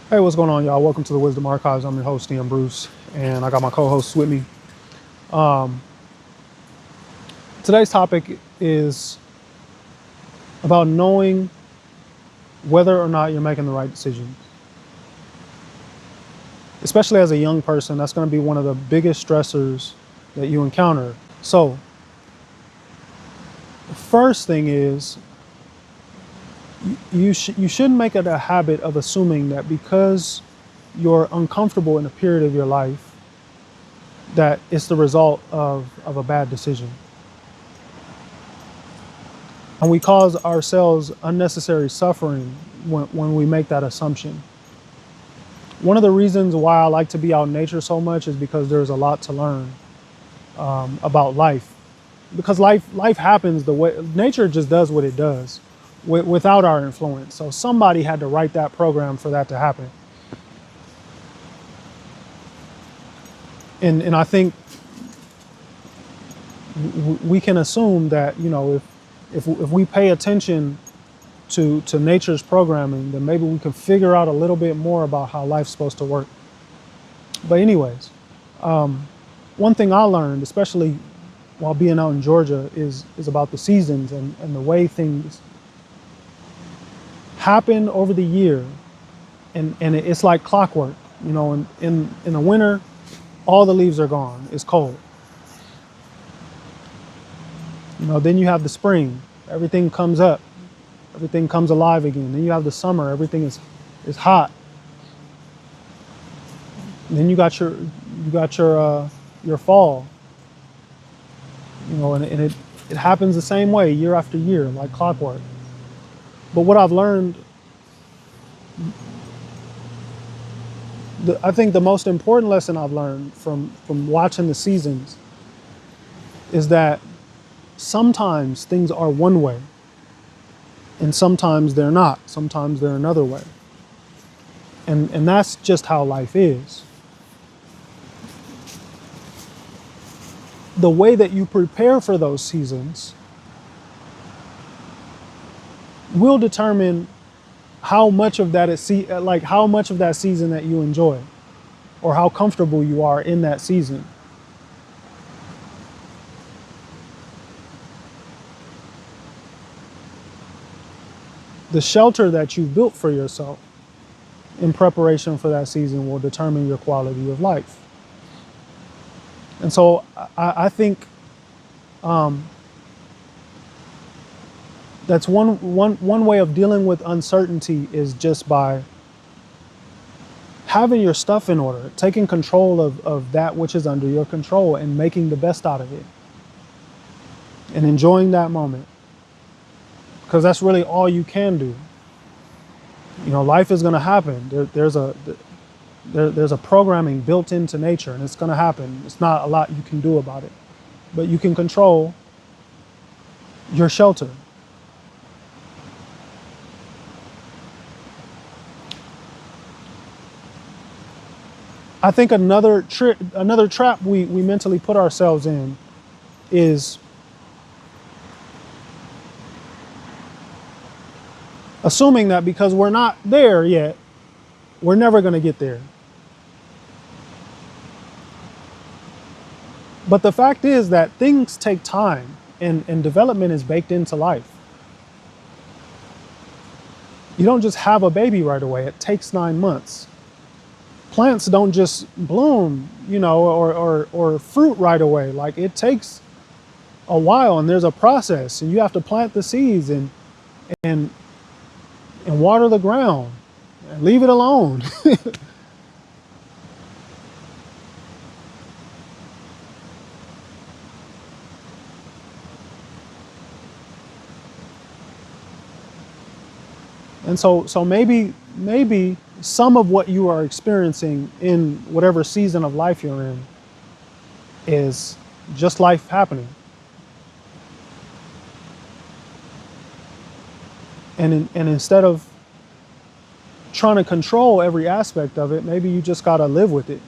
Hey, what's going on, y'all? Welcome to the Wisdom Archives. I'm your host, Ian Bruce, and I got my co-hosts with me. Today's topic is about knowing whether or not you're making the right decision. Especially as a young person, that's going to be one of the biggest stressors that you encounter. So, the first thing is you shouldn't make it a habit of assuming that because you're uncomfortable in a period of your life, that it's the result of a bad decision. And we cause ourselves unnecessary suffering when we make that assumption. One of the reasons why I like to be out in nature so much is because there's a lot to learn about life. Because life happens the way nature just does what it does without our influence. So somebody had to write that program for that to happen. And I think we can assume that, if we pay attention to nature's programming, then maybe we can figure out a little bit more about how life's supposed to work. But anyways, one thing I learned, especially while being out in Georgia, is about the seasons and the way things happen over the year. And it's like clockwork. In the winter, all the leaves are gone. It's cold. Then you have the spring. Everything comes up. Everything comes alive again. Then you have the summer. Everything is hot. And then you got your fall. And it happens the same way year after year, like clockwork. But what I've learned, I think the most important lesson I've learned from watching the seasons is that sometimes things are one way and sometimes they're not. Sometimes they're another way. And that's just how life is. The way that you prepare for those seasons will determine how much of that how much of that season that you enjoy, or how comfortable you are in that season. The shelter that you've built for yourself in preparation for that season will determine your quality of life. And so I think that's one way of dealing with uncertainty is just by having your stuff in order, taking control of that which is under your control and making the best out of it and enjoying that moment. Because that's really all you can do. Life is going to happen. There's a programming built into nature, and it's going to happen. It's not a lot you can do about it, but you can control your shelter. I think another trap we mentally put ourselves in is assuming that because we're not there yet, we're never going to get there. But the fact is that things take time, and development is baked into life. You don't just have a baby right away. It takes 9 months. Plants don't just bloom, or fruit right away. Like, it takes a while, and there's a process, and you have to plant the seeds and water the ground and leave it alone. And so maybe some of what you are experiencing in whatever season of life you're in is just life happening. And instead of trying to control every aspect of it, maybe you just got to live with it.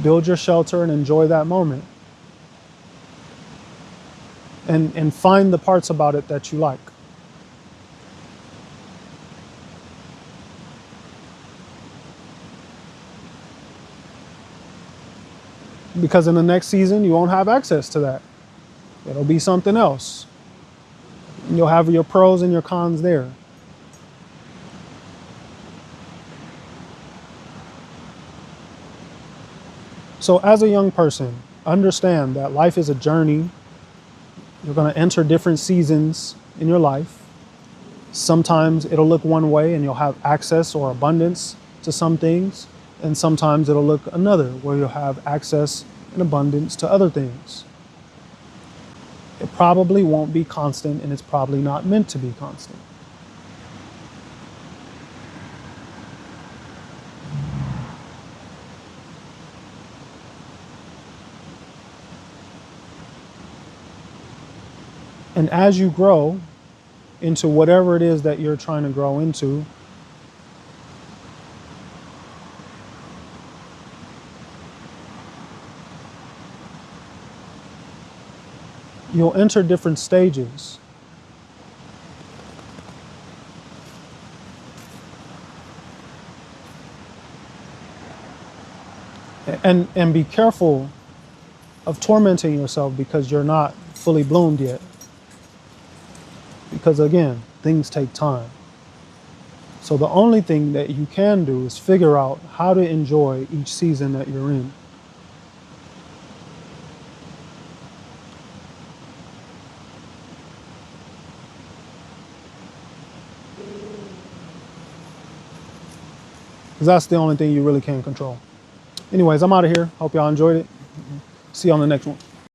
Build your shelter and enjoy that moment. And find the parts about it that you like. because in the next season, you won't have access to that. It'll be something else. And you'll have your pros and your cons there. So as a young person, understand that life is a journey. You're going to enter different seasons in your life. Sometimes it'll look one way and you'll have access or abundance to some things. And sometimes it'll look another, where you'll have access and abundance to other things. It probably won't be constant, and it's probably not meant to be constant. And as you grow into whatever it is that you're trying to grow into, you'll enter different stages. And be careful of tormenting yourself because you're not fully bloomed yet. Because again, things take time. So the only thing that you can do is figure out how to enjoy each season that you're in. Because that's the only thing you really can control. Anyways, I'm out of here. Hope y'all enjoyed it. See you on the next one.